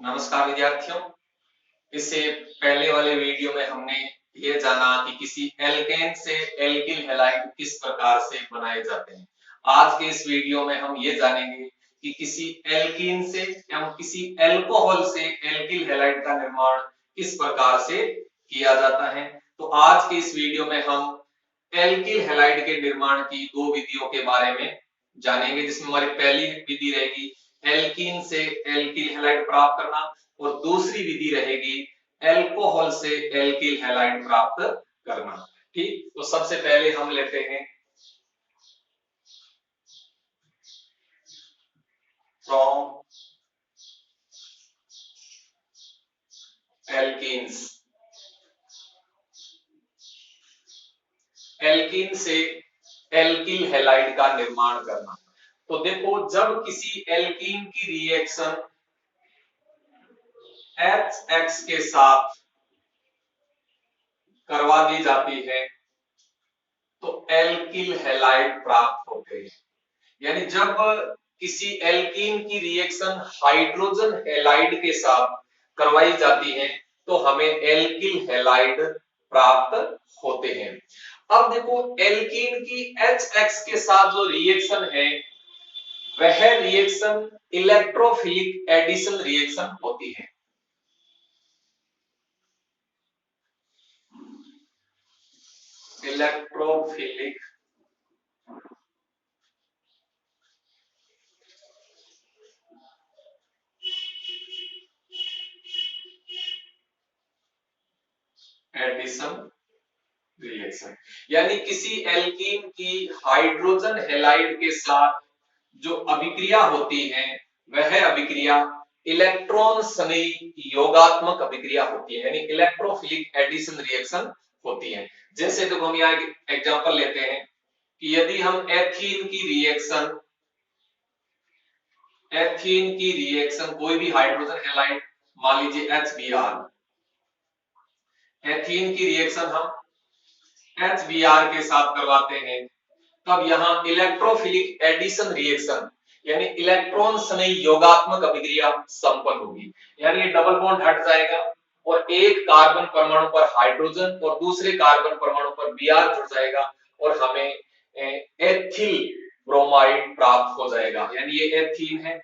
नमस्कार विद्यार्थियों। इससे पहले वाले वीडियो में हमने ये जाना कि किसी एल्केन से एल्किल हैलाइड किस प्रकार से बनाए जाते हैं। आज के इस वीडियो में हम ये जानेंगे कि किसी एल्कीन से या किसी एल्कोहल से एल्किल हैलाइड का निर्माण किस प्रकार से किया जाता है। तो आज के इस वीडियो में हम एल्किल हैलाइड के निर्माण की दो विधियों के बारे में जानेंगे, जिसमें हमारी पहली विधि रहेगी एल्कीन से एल्किल हैलाइड प्राप्त करना और दूसरी विधि रहेगी एल्कोहल से एल्किल हैलाइड प्राप्त करना। ठीक, तो सबसे पहले हम लेते हैं फ्रॉम एल्कीन्स। एल्कीन से एल्किल हैलाइड का निर्माण करना। तो देखो, जब किसी एल्कीन की रिएक्शन HX के साथ करवा दी जाती है तो एल्किल हैलाइड प्राप्त होते हैं। यानी जब किसी एल्कीन की रिएक्शन हाइड्रोजन हैलाइड के साथ करवाई जाती है तो हमें एल्किल हैलाइड प्राप्त होते हैं। अब देखो, एल्कीन की HX के साथ जो रिएक्शन है वह रिएक्शन इलेक्ट्रोफिलिक एडिशन रिएक्शन होती है। इलेक्ट्रोफिलिक एडिशन रिएक्शन, यानी किसी एल्कीन की हाइड्रोजन हैलाइड के साथ जो अभिक्रिया होती है वह अभिक्रिया इलेक्ट्रॉन संयोगात्मक अभिक्रिया होती है, यानी इलेक्ट्रोफिलिक एडिशन रिएक्शन होती है। जैसे देखो, हम यहाँ एग्जांपल लेते हैं कि यदि हम एथीन की रिएक्शन कोई भी हाइड्रोजन हैलाइड, मान लीजिए HBr, एथीन की रिएक्शन हम HBr के साथ करवाते हैं, तब यहाँ इलेक्ट्रोफिलिक एडिशन रिएक्शन यानी इलेक्ट्रॉन संयोगात्मक अभिक्रिया संपन्न होगी। यानी ये डबल बॉन्ड हट जाएगा और एक कार्बन परमाणु पर हाइड्रोजन और दूसरे कार्बन परमाणु पर Br जुड़ जाएगा और हमें एथिल ब्रोमाइड प्राप्त हो जाएगा। यानी ये एथीन है,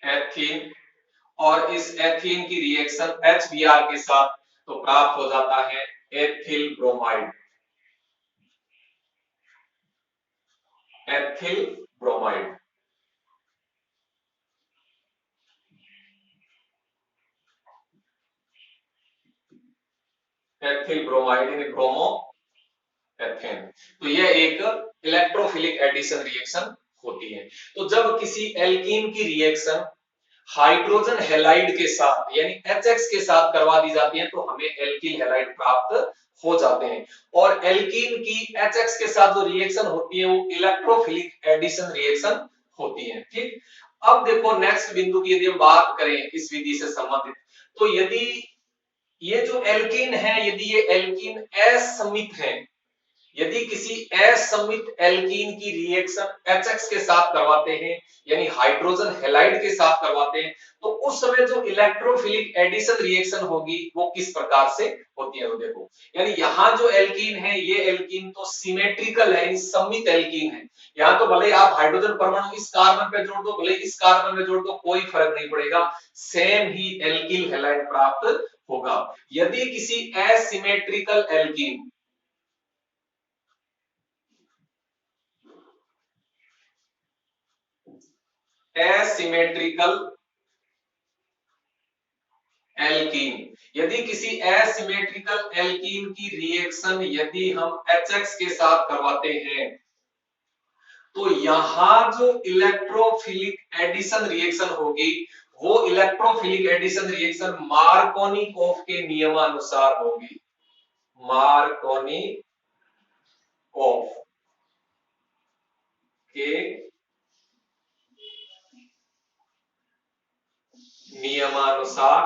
एथीन, और इस एथीन की रिएक्शन HBr के साथ तो प्राप्त हो जाता है ethyl bromide. Ethyl bromide, ethyl bromide यानी ब्रोमो एथेन। तो यह एक इलेक्ट्रोफिलिक एडिशन रिएक्शन होती है। तो जब किसी एल्कीन की रिएक्शन हाइड्रोजन हैलाइड के साथ यानी HX के साथ करवा दी जाती है तो हमें एल्किल हैलाइड प्राप्त हो जाते हैं। और एल्कीन की HX के साथ जो रिएक्शन होती है वो इलेक्ट्रोफिलिक एडिशन रिएक्शन होती है। ठीक, अब देखो नेक्स्ट बिंदु की यदि हम बात करें इस विधि से संबंधित, तो यदि ये जो एल्कीन है, यदि ये एल्कीन असमित है, यदि किसी असमित एल्कीन की रिएक्शन HX के साथ करवाते हैं यानी हाइड्रोजन हैलाइड के साथ करवाते हैं तो उस समय जो इलेक्ट्रोफिलिक एडिशन रिएक्शन होगी वो किस प्रकार से होती है। तो देखो, यानी यहाँ जो एल्कीन है ये एल्कीन तो सिमेट्रिकल है, यानी सममित एल्कीन है। यहाँ तो भले आप हाइड्रोजन परमाणु इस कार्बन पे जोड़ दो, भले इस कार्बन में जोड़ दो, कोई फर्क नहीं पड़ेगा, सेम ही एल्किल हैलाइड प्राप्त होगा। यदि किसी एसिमेट्रिकल एल्कीन एसिमेट्रिकल एल्कीन, यदि किसी एसिमेट्रिकल एल्कीन की रिएक्शन यदि हम HX के साथ करवाते हैं तो यहां जो इलेक्ट्रोफिलिक एडिशन रिएक्शन होगी वो इलेक्ट्रोफिलिक एडिशन रिएक्शन मार्कोनिकोफ के नियमानुसार होगी। मार्कोनिकोफ के नियमानुसार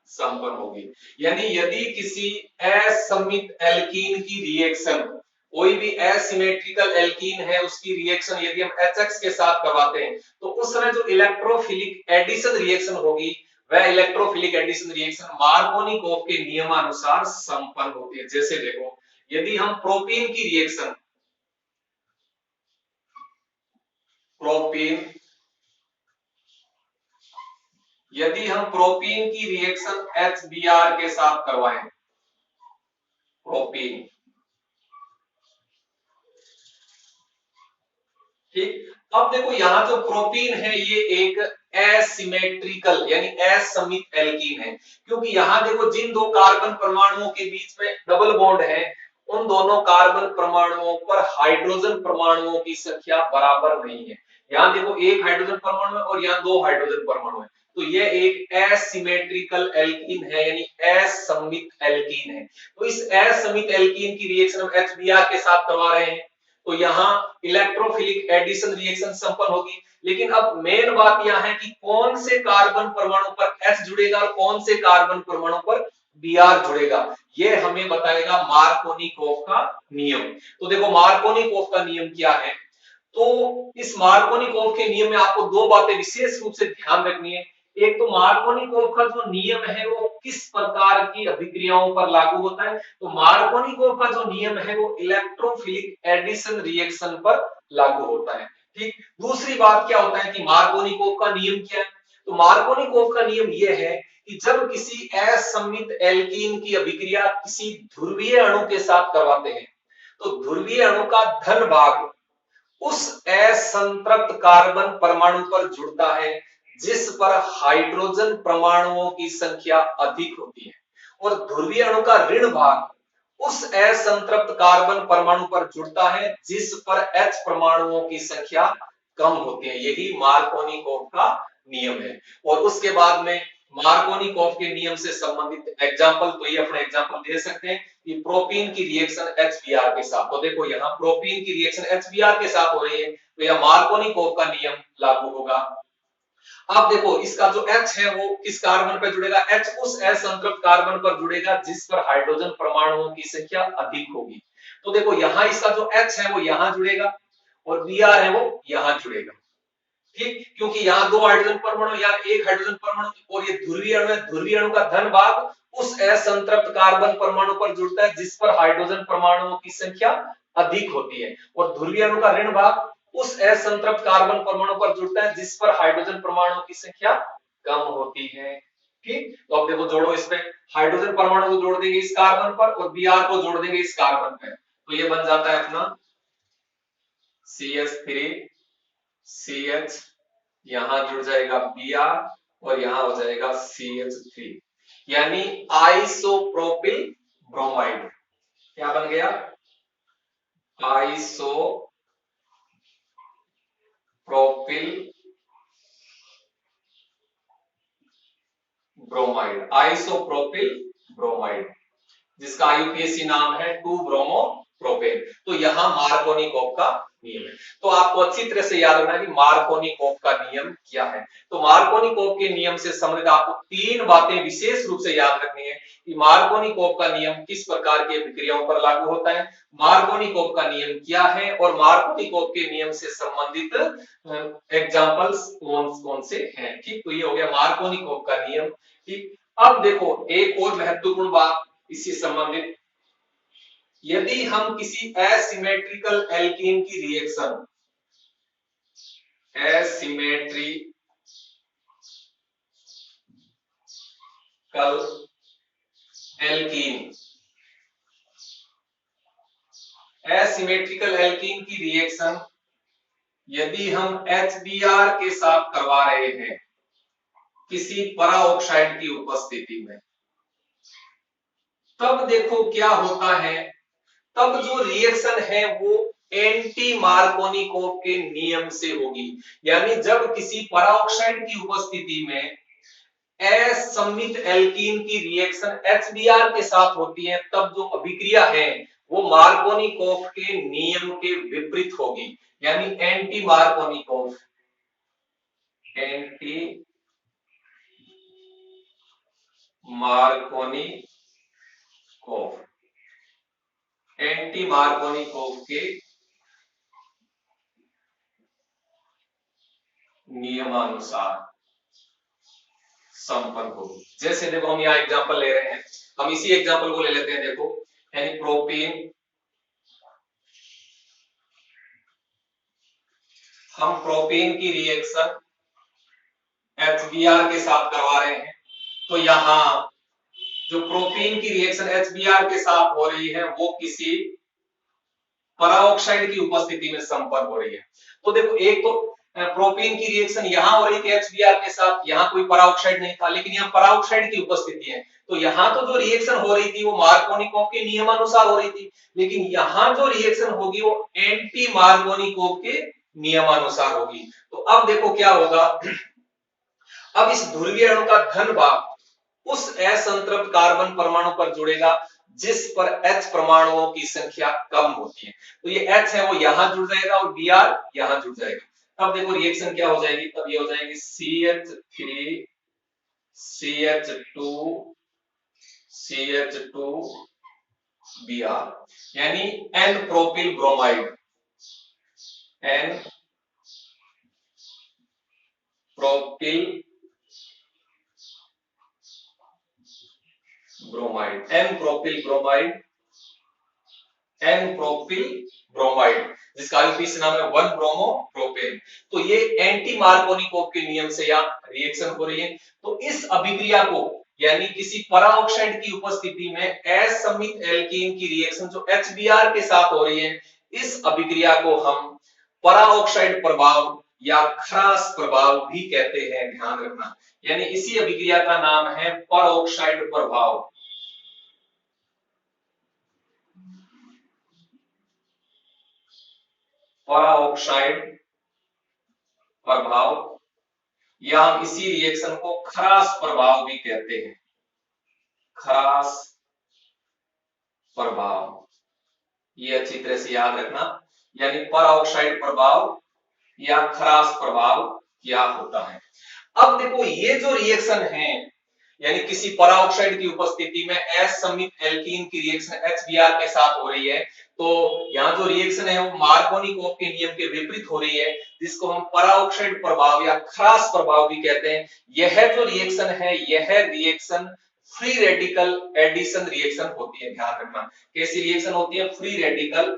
संपन्न होगी। यानी यदि किसी असमित एल्कीन की रिएक्शन कोई भी एसिमेट्रिकल एल्कीन है उसकी रिएक्शन यदि हम HX के साथ करवाते हैं तो उस समय जो इलेक्ट्रोफिलिक एडिशन रिएक्शन होगी वह इलेक्ट्रोफिलिक एडिशन रिएक्शन मार्कोनिकोव के नियमानुसार संपन्न होती है। जैसे देखो, यदि हम प्रोपीन की रिएक्शन प्रोपीन यदि हम प्रोपीन की रिएक्शन HBr के साथ करवाएं, प्रोपीन, ठीक। अब देखो यहां जो प्रोपीन है ये एक एसिमेट्रिकल यानी असमित एल्कीन है, क्योंकि यहां देखो जिन दो कार्बन परमाणुओं के बीच में डबल बॉन्ड है उन दोनों कार्बन परमाणुओं पर हाइड्रोजन परमाणुओं की संख्या बराबर नहीं है। यहाँ देखो एक हाइड्रोजन परमाणु है और यहाँ दो हाइड्रोजन परमाणु है, तो यह एक एसिमेट्रिकल एल्कीन है यानी असमित एल्कीन है। तो इस असमित एल्कीन की रिएक्शन हम HBr के साथ करवा रहे हैं तो यहाँ इलेक्ट्रोफिलिक एडिशन रिएक्शन संपन्न होगी। लेकिन अब मेन बात यह है कि कौन से कार्बन परमाणु पर H जुड़ेगा और कौन से कार्बन परमाणु पर Br जुड़ेगा, ये हमें बताएगा मार्कोनिकोव का नियम। तो देखो मार्कोनिकोव का नियम क्या है, तो इस मार्कोनिकोव के नियम में आपको दो बातें विशेष रूप से ध्यान रखनी है। एक तो मार्कोनिकोव का जो नियम है वो किस प्रकार की अभिक्रियाओं पर लागू होता है, तो मार्कोनिकोव का जो नियम है वो इलेक्ट्रोफिलिक एडिशन रिएक्शन पर लागू होता है, ठीक। दूसरी बात क्या होता है कि मार्कोनिकोव का नियम क्या है, तो मार्कोनिकोव का नियम यह है कि जब किसी असमित एल्कीन की अभिक्रिया किसी ध्रुवीय अणु के साथ करवाते हैं तो ध्रुवीय अणु का धन भाग उस असंतृप्त कार्बन परमाणु पर जुड़ता है जिस पर हाइड्रोजन परमाणुओं की संख्या अधिक होती है, और ध्रुवीय अणु का ऋण भाग उस असंतृप्त कार्बन परमाणु पर जुड़ता है जिस पर H परमाणुओं की संख्या कम होती है। यही मार्कोनिकोव का नियम है। और उसके बाद में मार्कोनिकोव के नियम से संबंधित एग्जाम्पल, तो ये अपने एग्जाम्पल दे सकते हैं कि प्रोपीन की रिएक्शन HBr के साथ, तो देखो यहाँ प्रोपीन की रिएक्शन HBr के साथ हो रही है तो यह मार्कोनिकोव का नियम लागू होगा। अब देखो इसका जो H है वो किस कार्बन पर जुड़ेगा, H उस असंतृप्त कार्बन पर जुड़ेगा जिस पर हाइड्रोजन परमाणुओं की संख्या अधिक होगी। तो देखो यहाँ इसका जो H है वो यहाँ जुड़ेगा और Br है वो यहाँ जुड़ेगा, ठीक। क्योंकि यहाँ दो हाइड्रोजन परमाणु, यहाँ एक हाइड्रोजन परमाणु, और ये ध्रुवीय अणु है, ध्रुवीय अणु का धन भाग उस असंतृप्त कार्बन परमाणु पर जुड़ता है जिस पर हाइड्रोजन परमाणुओं की संख्या अधिक होती है, और ध्रुवीय अणु का ऋण भाग उस असंतृप्त कार्बन परमाणु पर जुड़ता है जिस पर हाइड्रोजन परमाणुओं की संख्या कम होती है, ठीक। तो अब देखो जोड़ो, इसमें हाइड्रोजन परमाणु को जोड़ देंगे इस कार्बन पर और Br को जोड़ देंगे इस कार्बन पर, तो ये बन जाता है अपना CH3 CH, यहां जुड़ जाएगा Br और यहां हो जाएगा CH3 यानी आइसोप्रोपिल ब्रोमाइड। क्या बन गया, आइसोप्रोपिल ब्रोमाइड, आइसोप्रोपिल ब्रोमाइड, जिसका आईयूपीएसी नाम है 2 ब्रोमो प्रोपेन। तो यहां मार्कोनिकोव का नियम है। तो आपको अच्छी तरह से याद रखना है कि मार्कोनिकोव का नियम क्या है। तो मार्कोनिकोव के नियम से संबंधित आपको तीन बातें विशेष रूप से याद रखनी है कि मार्कोनिकोव का नियम किस प्रकार की अभिक्रियाओं पर लागू होता है, मार्कोनिकोव का नियम क्या है, और मार्कोनिकोव के नियम से संबंधित एग्जांपल्स कौन कौन से हैं, ठीक। तो ये हो गया मार्कोनिकोव का नियम, ठीक। अब देखो एक और महत्वपूर्ण बात इससे संबंधित, यदि हम किसी एसिमेट्रिकल एल्कीन की reaction, asymmetrical alkene, asymmetrical alkene की रिएक्शन यदि हम HBr के साथ करवा रहे हैं किसी परा ऑक्साइड की उपस्थिति में, तब देखो क्या होता है, तब जो रिएक्शन है वो एंटी मार्कोनिकोव के नियम से होगी। यानी जब किसी पराऑक्साइड की उपस्थिति में असमित एल्कीन की रिएक्शन HBr के साथ होती है तब जो अभिक्रिया है वो मार्कोनिकोव के नियम के विपरीत होगी, यानी anti Markovnikov, anti Markovnikov. Anti Markovnikov के नियमानुसार संपन्न होगी। जैसे देखो हम यहाँ एग्जांपल ले रहे हैं, हम इसी एग्जांपल को ले लेते हैं। देखो यानी प्रोपीन, हम प्रोपीन की रिएक्शन HBr के साथ करवा रहे हैं, तो यहाँ जो प्रोपीन की रिएक्शन HBr के साथ हो रही है वो किसी पराऑक्साइड की उपस्थिति में संपन्न हो रही है। तो देखो एक तो प्रोपीन की रिएक्शन यहाँ हो रही थी HBr के साथ, यहाँ कोई पराऑक्साइड नहीं था, लेकिन यहाँ पराऑक्साइड की उपस्थिति है, तो यहाँ तो जो रिएक्शन हो रही थी वो मार्कोनिकोव के नियमानुसार हो रही थी, लेकिन यहाँ जो रिएक्शन होगी वो एंटी मार्कोनिकोव के नियमानुसार होगी। तो अब देखो क्या होगा, अब इस ध्रुवीय अणु का धन भाग उस असंतृप्त कार्बन परमाणु पर जुड़ेगा जिस पर H परमाणुओं की संख्या कम होती है। तो ये H है वो यहां जुड़ जाएगा और Br यहां जुड़ जाएगा। अब देखो रिएक्शन क्या हो जाएगी, तब ये हो जाएगी CH3 CH2 CH2 Br, यानी N propyl bromide, N propyl bromide, N propyl bromide, N propyl bromide, जिसका आईयूपीएसी नाम है 1 ब्रोमो प्रोपेन। तो ये एंटी मार्कोनिकोव के नियम से यहाँ रिएक्शन हो रही है। तो इस अभिक्रिया को यानी किसी पराऑक्साइड की उपस्थिति में असमित एल्कीन की रिएक्शन जो HBr के साथ हो रही है, इस अभिक्रिया को हम पराऑक्साइड प्रभाव या खरास प्रभाव भी कहते हैं, ध्यान रखना। यानी इसी अभिक्रिया का नाम है पराऑक्साइड प्रभाव। पराऑक्साइड प्रभाव या हम इसी रिएक्शन को खरास प्रभाव भी कहते हैं, खरास प्रभाव। ये अच्छी तरह से याद रखना, यानी पराऑक्साइड प्रभाव या खरास प्रभाव क्या होता है। अब देखो ये जो रिएक्शन है यानी किसी पराऑक्साइड की उपस्थिति में असमित एल्कीन की रिएक्शन HBr के साथ हो रही है, तो यहाँ जो रिएक्शन है वो मार्कोनिकोव के नियम के विपरीत हो रही है, जिसको हम पराऑक्साइड प्रभाव या खरास प्रभाव भी कहते हैं। यह जो रिएक्शन है यह reaction free radical addition reaction होती है, ध्यान रखना। कैसी रिएक्शन होती है? फ्री रेडिकल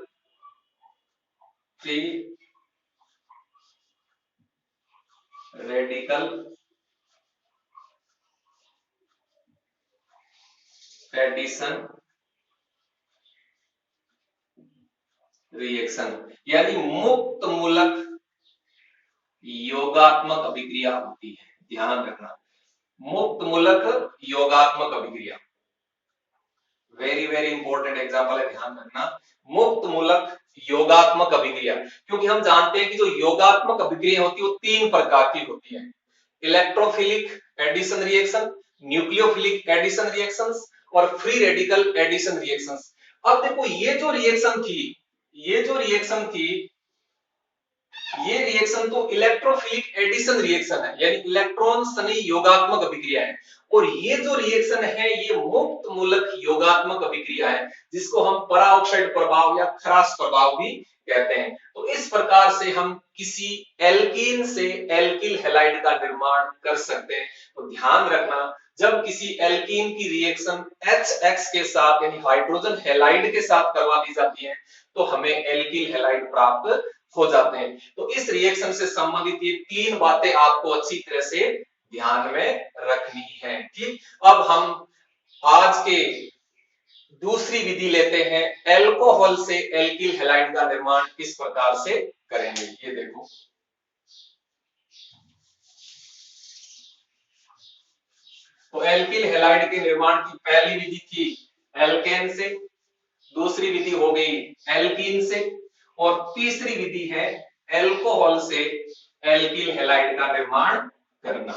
एडिशन रिएक्शन, यानी मुक्त मूलक योगात्मक अभिक्रिया होती है, ध्यान रखना। मुक्त मूलक योगात्मक अभिक्रिया, वेरी वेरी इंपॉर्टेंट एग्जांपल है, ध्यान रखना। मुक्त मूलक योगात्मक अभिक्रिया, क्योंकि हम जानते हैं कि जो योगात्मक अभिक्रिया होती है वो 3 प्रकार की होती है, electrophilic addition reaction, nucleophilic addition reactions और फ्री रेडिकल एडिशन रिएक्शंस। अब देखो ये जो रिएक्शन थी ये रिएक्शन तो इलेक्ट्रोफिलिक एडिशन रिएक्शन है, यानी इलेक्ट्रॉन सनी योगात्मक अभिक्रिया है, और ये जो रिएक्शन है ये मुक्त मूलक योगात्मक अभिक्रिया है, जिसको हम पराऑक्साइड प्रभाव या खरास प्रभाव भी कहते हैं। तो इस प्रकार से हम किसी एल्कीन से एल्किल हैलाइड का निर्माण कर सकते हैं। तो ध्यान रखना, जब किसी एल्कीन की रिएक्शन HX के साथ यानी हाइड्रोजन हैलाइड के साथ करवा दी जाती है तो हमें एल्किल हैलाइड प्राप्त हो जाते हैं। तो इस रिएक्शन से संबंधित ये 3 बातें आपको अच्छी तरह से ध्यान में रखनी है। ठीक, अब हम आज के दूसरी विधि लेते हैं, एल्कोहल से एल्किल हैलाइड का निर्माण किस प्रकार से करेंगे। ये देखो, तो एल्किल हैलाइड के निर्माण की पहली विधि थी एल्केन से, दूसरी विधि हो गई एल्कीन से, और तीसरी विधि है एल्कोहल से एल्किल हैलाइड का निर्माण करना।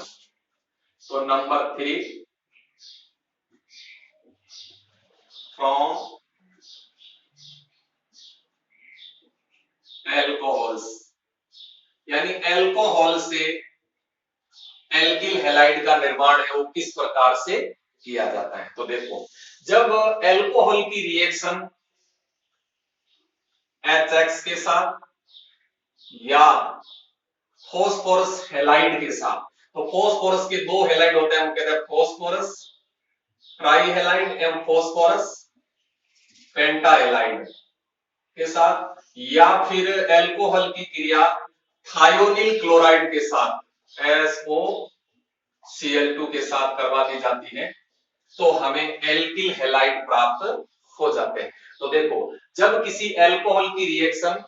तो नंबर 3, फ्रॉम एल्कोहल्स, यानी एल्कोहल से एल्किल हैलाइड का निर्माण है वो किस प्रकार से किया जाता है। तो देखो, जब एल्कोहल की रिएक्शन HX के साथ या फॉस्फोरस हैलाइड के साथ। तो फॉस्फोरस के दो हैलाइड होते हैं, हम कहते हैं फॉस्फोरस ट्राइहैलाइड एवं फॉस्फोरस पेंटाहैलाइड के साथ, या फिर एल्कोहल की क्रिया थायोनिल क्लोराइड के साथ SOCl2 के साथ करवा दी जाती है, तो हमें एल्किल हैलाइड प्राप्त हो जाते हैं। तो देखो, जब किसी एल्कोहल की रिएक्शन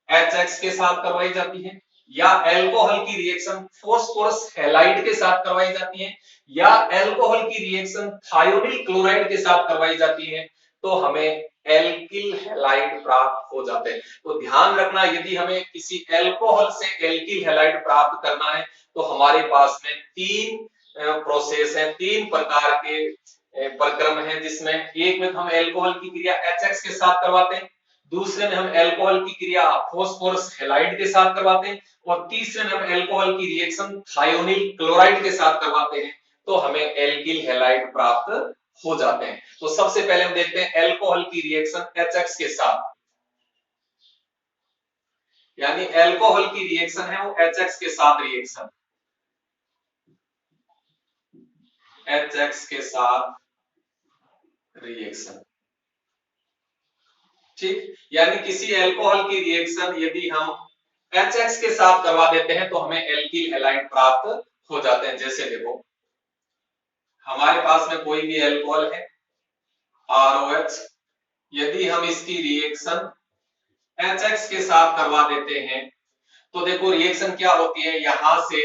HX के साथ करवाई जाती है, या एल्कोहल की रिएक्शन फॉस्फोरस हैलाइड के साथ करवाई जाती है, या एल्कोहल की रिएक्शन थायोनिल क्लोराइड के साथ करवाई जाती है, तो हमें एल्किल हैलाइड प्राप्त हो जाते हैं। तो ध्यान रखना, यदि हमें किसी एल्कोहल से एल्किल हैलाइड प्राप्त करना है, तो हमारे पास में तीन प्रोसेस है, तीन प्रकार के प्रक्रम है, जिसमें एक में हम एल्कोहल की क्रिया HX के साथ करवाते हैं, दूसरे में हम एल्कोहल की क्रिया फॉस्फोरस हैलाइड के साथ करवाते हैं, और तीसरे में हम एल्कोहल की रिएक्शन थायोनिल क्लोराइड के साथ करवाते हैं, तो हमें एल्किल हैलाइड प्राप्त हो जाते हैं। तो सबसे पहले हम देखते हैं एल्कोहल की रिएक्शन HX के साथ, यानी एल्कोहल की रिएक्शन है वो HX के साथ रिएक्शन, HX के साथ रिएक्शन, ठीक। यानी किसी एल्कोहल की रिएक्शन यदि हम HX के साथ करवा देते हैं, तो हमें एल्किल हैलाइड प्राप्त हो जाते हैं। जैसे देखो, हमारे पास में कोई भी एल्कोहल है ROH, यदि हम इसकी रिएक्शन HX के साथ करवा देते हैं, तो देखो रिएक्शन क्या होती है, यहां से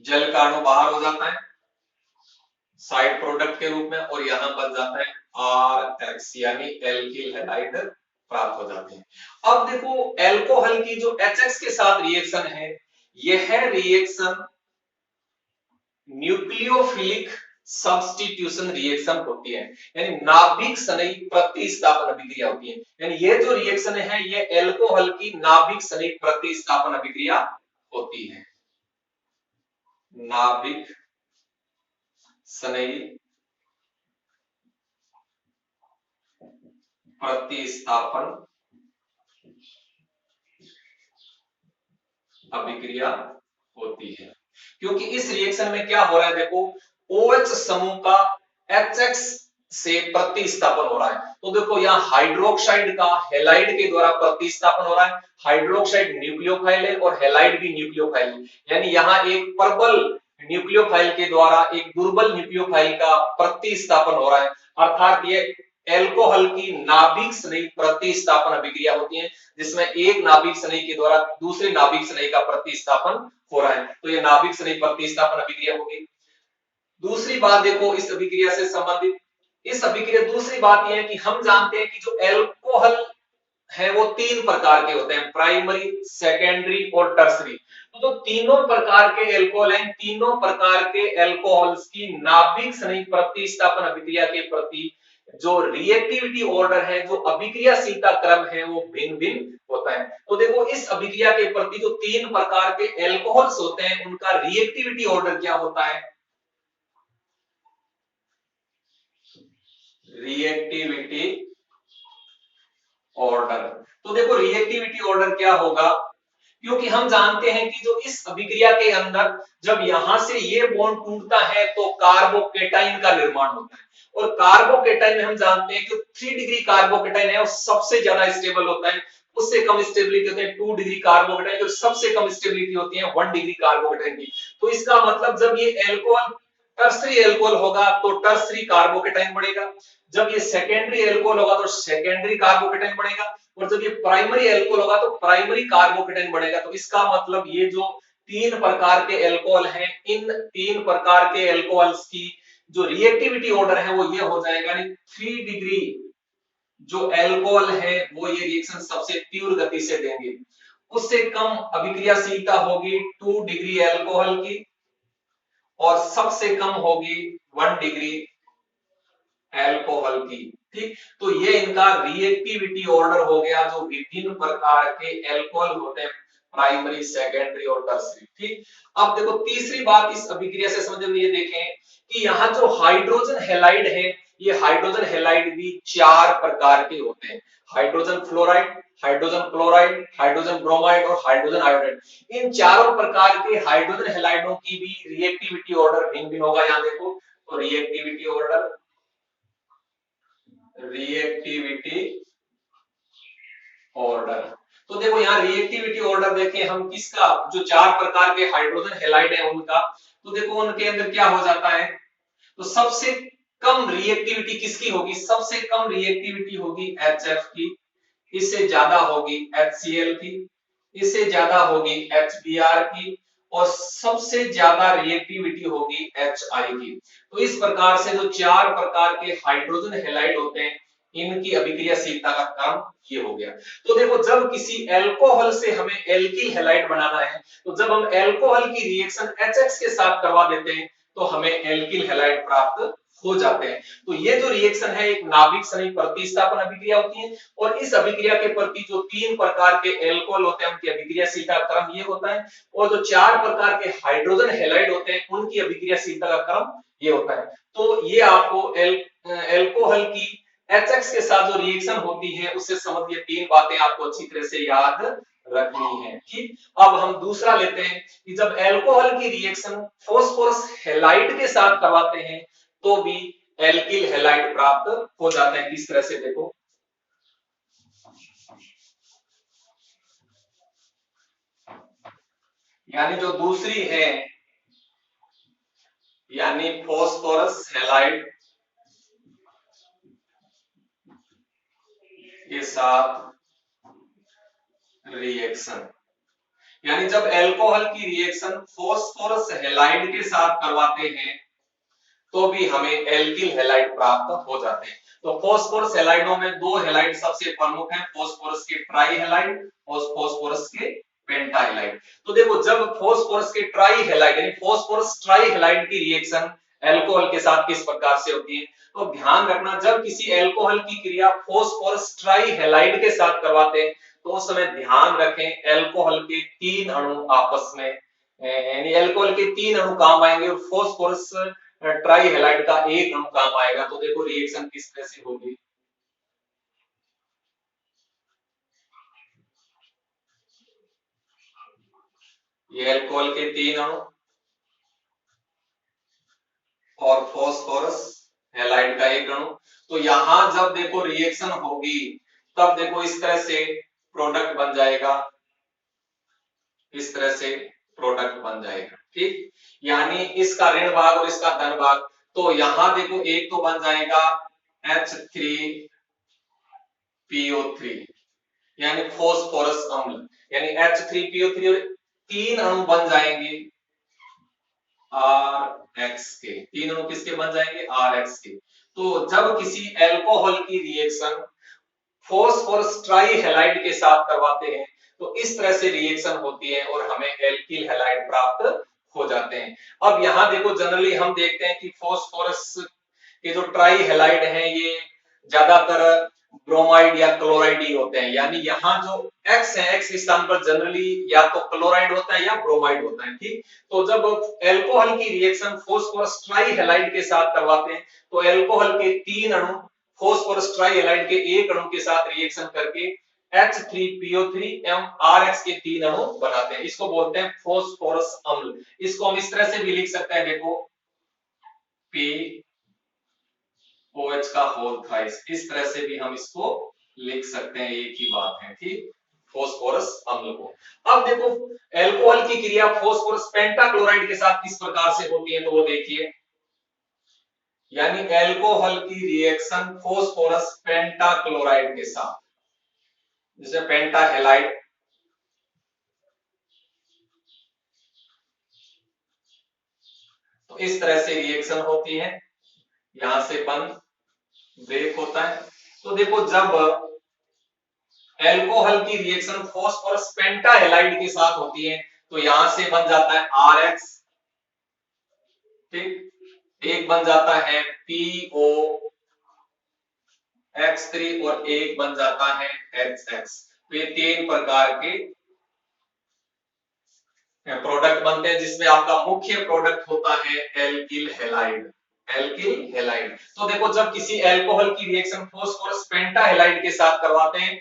जल का अणु बाहर हो जाता है साइड प्रोडक्ट के रूप में, और यहां बन जाता है RX, यानी एल्किल हैलाइड प्राप्त हो जाते हैं। अब देखो, एल्कोहल की जो HX के साथ रिएक्शन है, यह रिएक्शन न्यूक्लियोफिलिक सब्स्टिट्यूशन रिएक्शन होती है, यानी नाभिक संयुक्त प्रतिस्थापन अभिक्रिया होती है। यानी ये जो रिएक्शन है, ये एल्कोहल की नाभिक संयुक्त प्रतिस्थापन अभिक्रिया होती है, नाभिक संयुक्त प्रतिस्थापन अभिक्रिया होती है, क्योंकि इस रिएक्शन में क्या हो रहा है, देखो OH समूह का HX से प्रतिस्थापन हो रहा है। तो देखो, यहाँ हाइड्रोक्साइड का हैलाइड के द्वारा प्रतिस्थापन हो रहा है। हाइड्रोक्साइड न्यूक्लियोफाइल है और हैलाइड भी न्यूक्लियोफाइल है, यानी यहाँ एक प्रबल न्यूक्लियोफाइल के द्वारा एक दुर्बल न्यूक्लियोफाइल का प्रतिस्थापन हो रहा है। अर्थात ये एल्कोहल की नाभिक संयुक्त प्रतिस्थापन अभिक्रिया होती है, जिसमें एक नाभिक संयुक्त के द्वारा दूसरे नाभिक संयुक्त का प्रतिस्थापन हो रहा है। तो ये नाभिक संयुक्त प्रतिस्थापन अभिक्रिया होगी। दूसरी बात देखो, इस अभिक्रिया से संबंधित इस अभिक्रिया दूसरी बात यह है कि हम जानते हैं कि जो एल्कोहल है वो तीन प्रकार के होते हैं, प्राइमरी, सेकेंडरी और टर्सरी। तो तीनों प्रकार के एल्कोहल हैं, तीनों प्रकार के एल्कोहल्स की नाभिक संयुक्त प्रतिस्थापन अभिक्रिया के प्रति जो रिएक्टिविटी ऑर्डर है, जो अभिक्रियाशीलता क्रम है, वो भिन्न भिन्न होता है। तो देखो, इस अभिक्रिया के प्रति जो तीन प्रकार के एल्कोहल्स होते हैं, उनका रिएक्टिविटी ऑर्डर क्या होता है, रिएक्टिविटी ऑर्डर। तो देखो, रिएक्टिविटी ऑर्डर क्या होगा, क्योंकि हम जानते हैं कि जो इस अभिक्रिया के अंदर जब यहां से ये बॉन्ड टूटता है, तो कार्बोकेटाइन का निर्माण होता है, और कार्बोकेटाइन में हम जानते हैं कि 3 डिग्री कार्बोकेटाइन है, वो सबसे ज्यादा स्टेबल होता है। उससे कम स्टेबिलिटी होती है 2 डिग्री कार्बोकेटाइन, और सबसे कम स्टेबिलिटी होती है 1 डिग्री कार्बोकेटाइन की। तो इसका मतलब जब ये एल्कोहल टर्सरी एल्कोहल होगा, तो टर्सरी कार्बोकेटाइन बढ़ेगा, जब ये सेकेंडरी एल्कोहल होगा, तो सेकेंडरी कार्बोकेटाइन बढ़ेगा, और जब ये प्राइमरी एल्कोहल होगा, तो प्राइमरी कार्बोकेटाइन बढ़ेगा। तो इसका मतलब ये जो तीन प्रकार के एल्कोहल हैं, इन तीन प्रकार के एल्कोहल्स की जो रिएक्टिविटी ऑर्डर है, वो ये हो जाएगा, यानी 3 डिग्री जो एल्कोहल है, वो ये रिएक्शन सबसे तीव्र गति से देंगे। उससे कम अभिक्रियाशीलता होगी 2 डिग्री एल्कोहल की, और सबसे कम होगी 1 डिग्री एल्कोहल की, ठीक। तो ये इनका रिएक्टिविटी ऑर्डर हो गया, जो विभिन्न प्रकार के एल्कोहल होते हैं, प्राइमरी, सेकेंडरी और टर्सरी, ठीक। अब देखो, तीसरी बात इस अभिक्रिया से समझने में ये देखें कि यहाँ जो हाइड्रोजन हैलाइड है, ये हाइड्रोजन हैलाइड भी 4 प्रकार के होते हैं। Hydrogen fluoride, hydrogen chloride, hydrogen bromide और हाइड्रोजन आयोडाइड। इन चारों प्रकार के हाइड्रोजन हैलाइडों की भी रिएक्टिविटी ऑर्डर भिन्न भिन्न होगा। यहाँ देखो तो रिएक्टिविटी ऑर्डर, रिएक्टिविटी ऑर्डर, तो देखो यहाँ रिएक्टिविटी ऑर्डर देखें हम किसका, जो 4 प्रकार के हाइड्रोजन हैलाइड है उनका, तो देखो उनके अंदर क्या हो जाता है, तो सबसे कम रिएक्टिविटी किसकी होगी, सबसे कम रिएक्टिविटी होगी HF की, इससे ज्यादा होगी HCl की, इससे ज्यादा होगी HBr की, और सबसे ज्यादा रिएक्टिविटी होगी HI की। तो इस प्रकार से जो 4 प्रकार के हाइड्रोजन हैलाइड होते हैं इनकी अभिक्रियाशीलता का क्रम ये हो गया। तो देखो जब किसी एल्कोहल से हमें एल्किल हैलाइड बनाना है, तो जब हम एल्कोहल की रिएक्शन HX के साथ करवा देते हैं तो हमें एल्किल हैलाइड प्राप्त हो जाते हैं। तो ये जो रिएक्शन है एक नाभिक समीप प्रतिस्थापन अभिक्रिया होती है, और इस अभिक्रिया के प्रति जो 3 प्रकार के एल्कोहल होते हैं उनकी अभिक्रियाशीलता का क्रम ये होता है, और जो 4 प्रकार के हाइड्रोजन हैलाइड होते हैं उनकी अभिक्रियाशीलता का क्रम ये होता है। तो ये आपको एल्कोहल की HX के साथ जो रिएक्शन होती है उससे संबंधित 3 बातें आपको अच्छी तरह से याद रखनी है। ठीक, अब हम दूसरा लेते हैं कि जब एल्कोहल की रिएक्शन फॉस्फोरस हैलाइड के साथ करवाते हैं तो भी एल्किल हैलाइड प्राप्त हो जाते हैं। किस तरह से देखो, यानी जो दूसरी है यानी फॉस्फोरस हैलाइड के साथ रिएक्शन, यानी जब एल्कोहल की रिएक्शन फॉस्फोरस हैलाइड के साथ करवाते हैं तो भी हमें एल्किल हैलाइड प्राप्त हो जाते हैं। तो फॉस्फोरस हैलाइडों में 2 हैलाइड सबसे प्रमुख हैं, फॉस्फोरस के ट्राई हैलाइड और फॉस्फोरस के पेंटा हैलाइड। तो देखो जब फॉस्फोरस के ट्राई हैलाइड यानी फॉस्फोरस ट्राई हैलाइड की रिएक्शन एल्कोहल के साथ किस प्रकार से होती है, तो ध्यान रखना जब किसी एल्कोहल की क्रिया फॉस्फोरस ट्राई हैलाइड के साथ करवाते हैं तो उस समय ध्यान रखें एल्कोहल के 3 अणु आपस में, यानी एल्कोहल के 3 अणु काम आएंगे और फॉस्फोरस ट्राई हैलाइड का 1 अणु काम आएगा। तो देखो रिएक्शन किस तरह से होगी, ये एल्कोहल के 3 अणु और फॉस्फोरस हैलाइड का 1 अणु, तो यहां जब देखो रिएक्शन होगी तब देखो इस तरह से प्रोडक्ट बन जाएगा, इस तरह से प्रोडक्ट बन जाएगा। ठीक, यानी इसका ऋण भाग और इसका धन भाग, तो यहां देखो एक तो बन जाएगा H3PO3 यानी फॉस्फोरस अम्ल, यानी H3PO3 और 3 अणु बन जाएंगे RX के, 3 अणु किसके बन जाएंगे RX के। तो जब किसी एल्कोहल की रिएक्शन फॉस्फोरस ट्राई हैलाइड के साथ करवाते हैं तो इस तरह से रिएक्शन होती है और हमें एल्किल हैलाइड प्राप्त हो जाते हैं। अब यहां देखो जनरली हम देखते हैं कि फॉस्फोरस के जो ट्राई हैलाइड हैं ये ज्यादातर ब्रोमाइड या क्लोराइड ही होते हैं, यानी यहाँ जो X है X स्थान पर जनरली या तो क्लोराइड होता है या ब्रोमाइड होता है। ठीक, तो जब एल्कोहल की रिएक्शन फॉस्फोरस ट्राई हैलाइड के साथ करवाते हैं तो एल्कोहल के 3 अणु फॉस्फोरस ट्राई हैलाइड के 1 अणु के साथ रिएक्शन करके H3PO3 एवं RX के 3 अणु बनाते हैं, इसको बोलते हैं फॉस्फोरस अम्ल। इसको हम इस तरह से भी लिख सकते हैं, देखो POH का होल थ्राइस, इस तरह से भी हम इसको लिख सकते हैं, एक ही बात है। ठीक, फॉस्फोरस अम्ल को। अब देखो एल्कोहल की क्रिया फॉस्फोरस पेंटाक्लोराइड के साथ किस प्रकार से होती है, तो वो देखिए, यानी एल्कोहल की रिएक्शन फॉस्फोरस पेंटाक्लोराइड के साथ, जैसे पेंटा हैलाइड, तो इस तरह से रिएक्शन होती है, यहां से बंद ब्रेक होता है। तो देखो जब एल्कोहल की रिएक्शन फॉस्फोरस पेंटा हैलाइड के साथ होती है तो यहां से बन जाता है RX, ठीक, एक बन जाता है POX3 और एक बन जाता है HX। तो ये 3 प्रकार के प्रोडक्ट बनते हैं जिसमें आपका मुख्य प्रोडक्ट होता है एल्किल हैलाइड, एल्किल हैलाइड। तो देखो जब किसी अल्कोहल की रिएक्शन फास्फोरस पेंटाहैलाइड के साथ करवाते हैं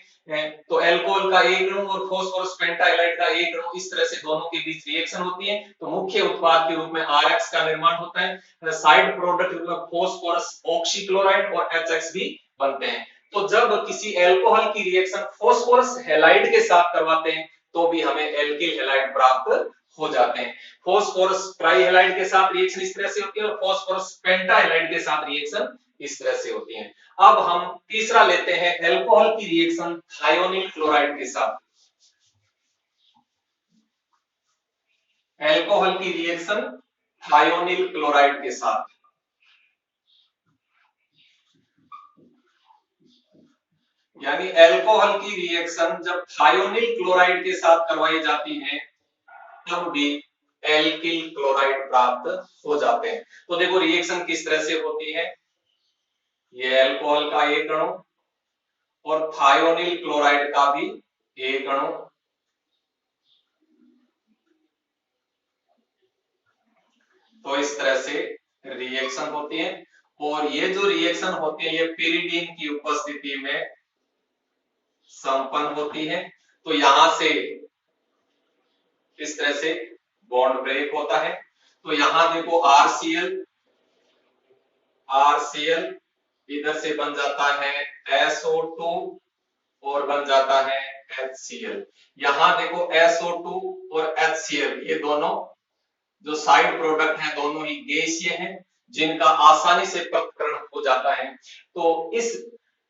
तो अल्कोहल का एक अणु और फास्फोरस पेंटाहैलाइड का एक अणु, इस तरह से दोनों के बीच रिएक्शन होती है तो मुख्य उत्पाद के रूप में RX का निर्माण होता है। साइड प्रोडक्ट के रूप में फास्फोरस ऑक्सीक्लोराइड और HX भी बनते हैं। तो जब किसी अल्कोहल की रिएक्शन फास्फोरस हैलाइड के साथ करवाते हैं तो भी हमें एल्किल हैलाइड प्राप्त हो जाते हैं। फास्फोरस ट्राइहैलाइड के साथ रिएक्शन इस तरह से होती है और फास्फोरस पेंटाहैलाइड के साथ रिएक्शन इस तरह से होती है। अब हम तीसरा लेते हैं अल्कोहल की रिएक्शन थायोनिल क्लोराइड के साथ। अल्कोहल की रिएक्शन थायोनिल क्लोराइड के साथ, यानी अल्कोहल की रिएक्शन जब थायोनिल क्लोराइड के साथ करवाई जाती है तब भी एल्किल क्लोराइड प्राप्त हो जाते हैं। तो देखो रिएक्शन किस तरह से होती है, ये अल्कोहल का एक अणु और थायोनिल क्लोराइड का भी एक अणु, तो इस तरह से रिएक्शन होती है और ये जो रिएक्शन होती है ये पिरिडीन की उपस्थिति में संपन्न होती है। तो यहां से इस तरह से बॉन्ड ब्रेक होता है। तो यहां देखो RCl इधर से बन जाता है SO2 और बन जाता है HCl। यहां देखो SO2 और HCl ये दोनों जो साइड प्रोडक्ट हैं दोनों ही गैसीय हैं जिनका आसानी से पृथक्करण हो जाता है। तो इस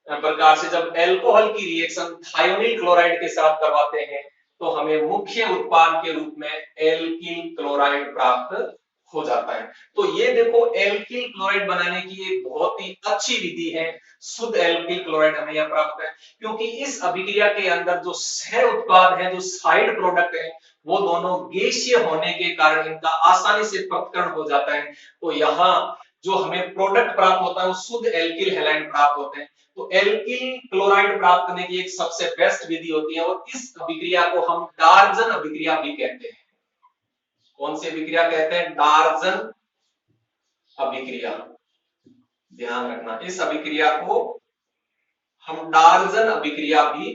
प्रकार से जब अल्कोहल की रिएक्शन थायोनिल क्लोराइड के साथ करवाते हैं तो हमें मुख्य उत्पाद के रूप में एल्किल क्लोराइड प्राप्त हो जाता है। तो ये देखो एल्किल क्लोराइड बनाने की एक बहुत ही अच्छी विधि है, शुद्ध एल्किल क्लोराइड हमें यह प्राप्त है क्योंकि इस अभिक्रिया के अंदर जो सह उत्पाद है, जो साइड प्रोडक्ट है, वो दोनों गैसीय होने के कारण इनका आसानी से पृथक्करण हो जाता है। तो यहाँ जो हमें प्रोडक्ट प्राप्त होता है वो शुद्ध एल्किल हैलाइड प्राप्त होते हैं। तो एल्किल क्लोराइड प्राप्त करने की एक सबसे बेस्ट विधि होती है और इस अभिक्रिया को हम डार्जन अभिक्रिया भी कहते हैं। कौन सी अभिक्रिया कहते हैं? डार्जन अभिक्रिया। ध्यान रखना, इस अभिक्रिया को हम डार्जन अभिक्रिया भी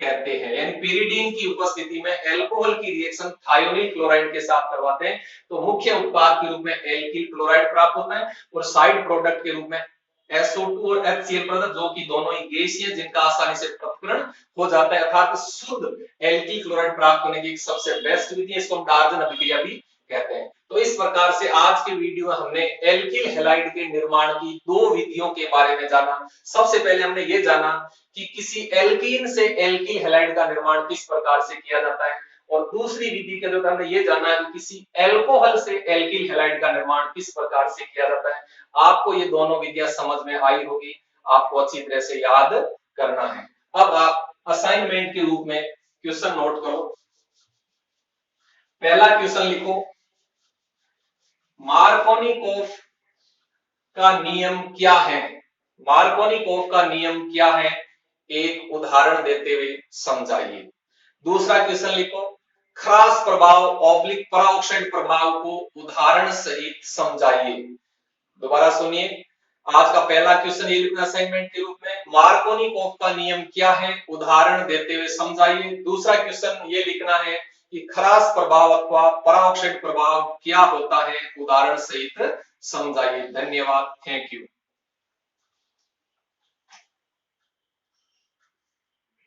कहते हैं। यानी पिरिडीन की उपस्थिति में अल्कोहल की रिएक्शन थायोनिल क्लोराइड के साथ करवाते हैं तो मुख्य उत्पाद के रूप में एल्किल क्लोराइड प्राप्त होता है और साइड प्रोडक्ट के रूप में SO2 और HCl पदार्थ जो कि दोनों ही गैसीय जिनका आसानी से पृथक्करण हो जाता है, अर्थात शुद्ध एल्किल क्लोराइड प्राप्त करने की एक सबसे बेस्ट विधि है, इसको हम डार्जन अभिक्रिया भी कहते हैं। तो इस प्रकार से आज के वीडियो में हमने एल्किल हैलाइड के निर्माण की दो विधियों के बारे में जाना। सबसे पहले हमने ये जाना कि किसी एल्कीन से एल्किल हैलाइड का निर्माण किस प्रकार से किया जाता है और दूसरी विधि के द्वारा हमने ये जाना कि किसी अल्कोहल से एल्किल हैलाइड का निर्माण किस प्रकार से किया जाता है। आपको ये दोनों विधियां समझ में आई होगी, आपको अच्छी तरह से याद करना है। अब आप असाइनमेंट के रूप में क्वेश्चन नोट करो। पहला क्वेश्चन लिखो, मार्कोनिकोफ का नियम क्या है? मार्कोनिकोफ का नियम क्या है, एक उदाहरण देते हुए समझाइए। दूसरा क्वेश्चन लिखो, क्रॉस प्रभाव ऑब्लिक पराऑक्साइड प्रभाव को उदाहरण सहित समझाइए। दोबारा सुनिए, आज का पहला क्वेश्चन ये लिखना असाइनमेंट के रूप में, मार्कोनिकोफ का नियम क्या है, उदाहरण देते हुए समझाइए। दूसरा क्वेश्चन ये लिखना है कि क्रॉस प्रभाव अथवा पराऑक्साइड प्रभाव क्या होता है, उदाहरण सहित समझाइए। धन्यवाद, थैंक यू।